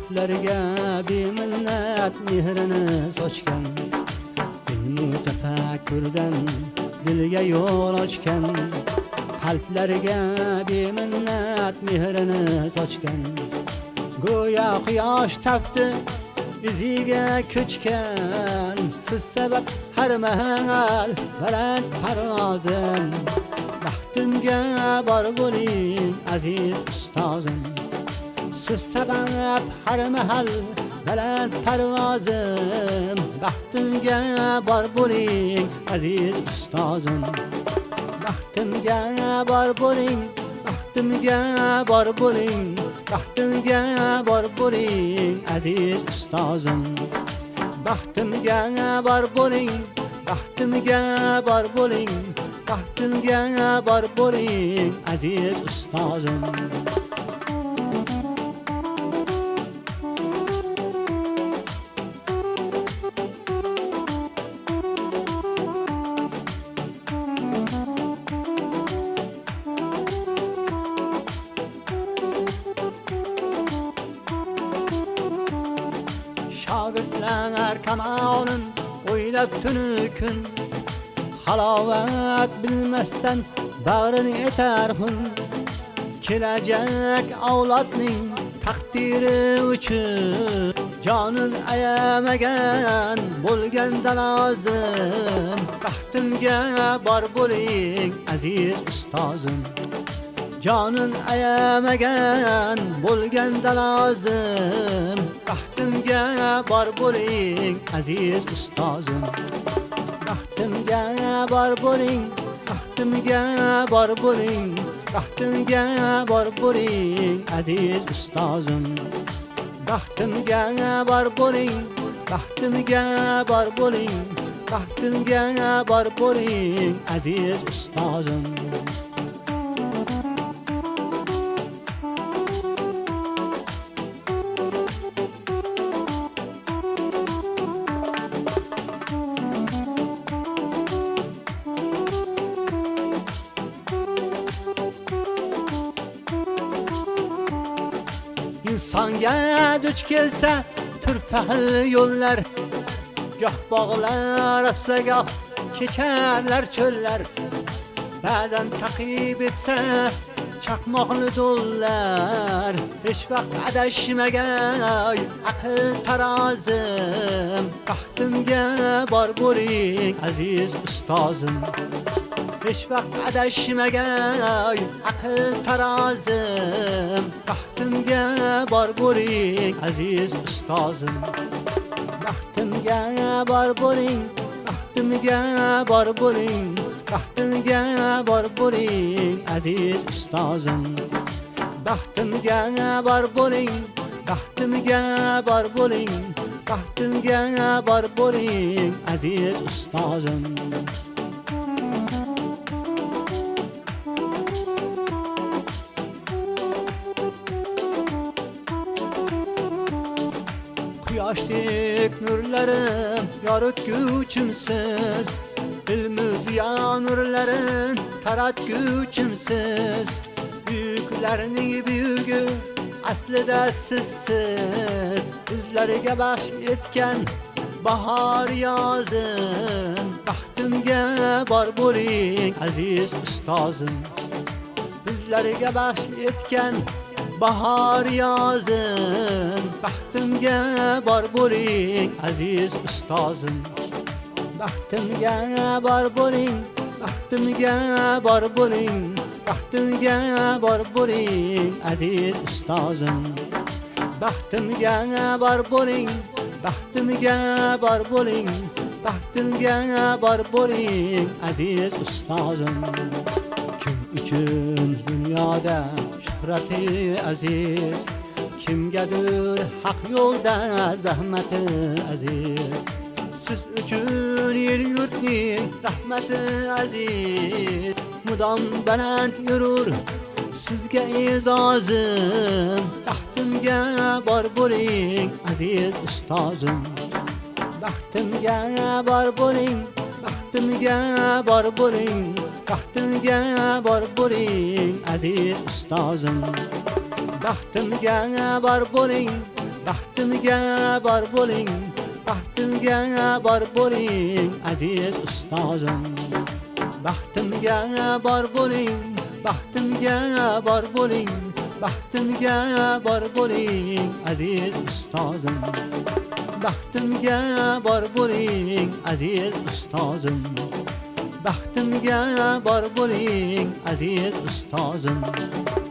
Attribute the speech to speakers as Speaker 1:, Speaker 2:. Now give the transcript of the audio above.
Speaker 1: kalplarga beminnat mehrini sochgan, ilmu tafakkurdan dilga yo'l ochgan, qalblarga beminnat mehrini sochgan. Go'yo quyosh tafti iziga ko'chgan, siz sabab har mahal baland parvozim. Baxtimga bor bo'ling aziz ustozim, siz sabab har mahal baland parvozim. Baxtimga bor bo'ling aziz ustozim, baxtimga bor bo'ling, baxtimga bor bo'ling, baxtimga bor bo'ling aziz ustozim. Baxtimga bor bo'ling, baxtimga bor bo'ling, baxtimga bor bo'ling aziz ustozim. Şagirdlar kamalın o'ylab tunu kun, halovat bilmasdan bag'rini etar hun. Kelajak avlodning taqdiri uchun jonin ayamagan bo'lganda lozim. Baxtimga bor bo'ling aziz ustozim, jonin ayamagan bo'lganda lozim. Baxtimga bor bo'ling aziz ustozim, baxtimga bor bo'ling, baxtimga bor bo'ling, baxtimga bor bo'ling aziz ustozim. Baxtimga bor bo'ling, baxtimga bor bo'ling, baxtimga bor bo'ling aziz ustozim. İnsonga duch kelsa turfa xil yo'llar, goh bog'lar asa goh kecharlar cho'llar. Ba'zan taqib etsa chaqmoqli do'llar, hech vaqt adashmagan aql tarozim. Baxtimga bor bo'ling aziz ustozim, hech vaqt adashmagan aql tarozim. Baxtimga bor bo'ling aziz ustozim, baxtimga bor bo'ling, baxtimga bor bo'ling, baxtimga bor bo'ling aziz ustozim. Baxtimga bor bo'ling, baxtimga bor bo'ling, baxtimga bor bo'ling aziz ustozim. Quyoşdek nurlarim yoritguvchimsiz, ilmu ziyo nurlarin taratguvchimsiz. Buyuklarning buyugi aslida sizsiz, bizlarga baxsh etgan bahor yozim. Baxtimga bor bo'ling aziz ustozim, bizlarga baxsh etgan bahor yozim. Baxtimga bor bo'ling aziz ustozim, baxtimga bor bo'ling, baxtimga bor bo'ling, baxtimga bor bo'ling aziz ustozim. Baxtimga bor bo'ling, baxtimga bor bo'ling, baxtimga bor bo'ling aziz ustozim. Kim uchun dunyoda shuhrati aziz, kimgadir haq yo'lda zahmati aziz. Siz uchun el yurtning rahmati aziz, mudom baland yurur sizga e'zozim. Baxtimga bor bo'ling aziz ustozim, baxtimga bor bo'ling, baxtimga bor bo'ling, baxtimga bor bo'ling aziz ustozim. Baxtimga bor bo'ling, baxtimga bor bo'ling, baxtimga bor bo'ling aziz ustozim. Baxtimga bor bo'ling, baxtimga bor bo'ling, baxtimga bor bo'ling aziz ustozim. Baxtimga bor bo'ling aziz ustozim. Baxtimga bor bo'ling aziz ustozim.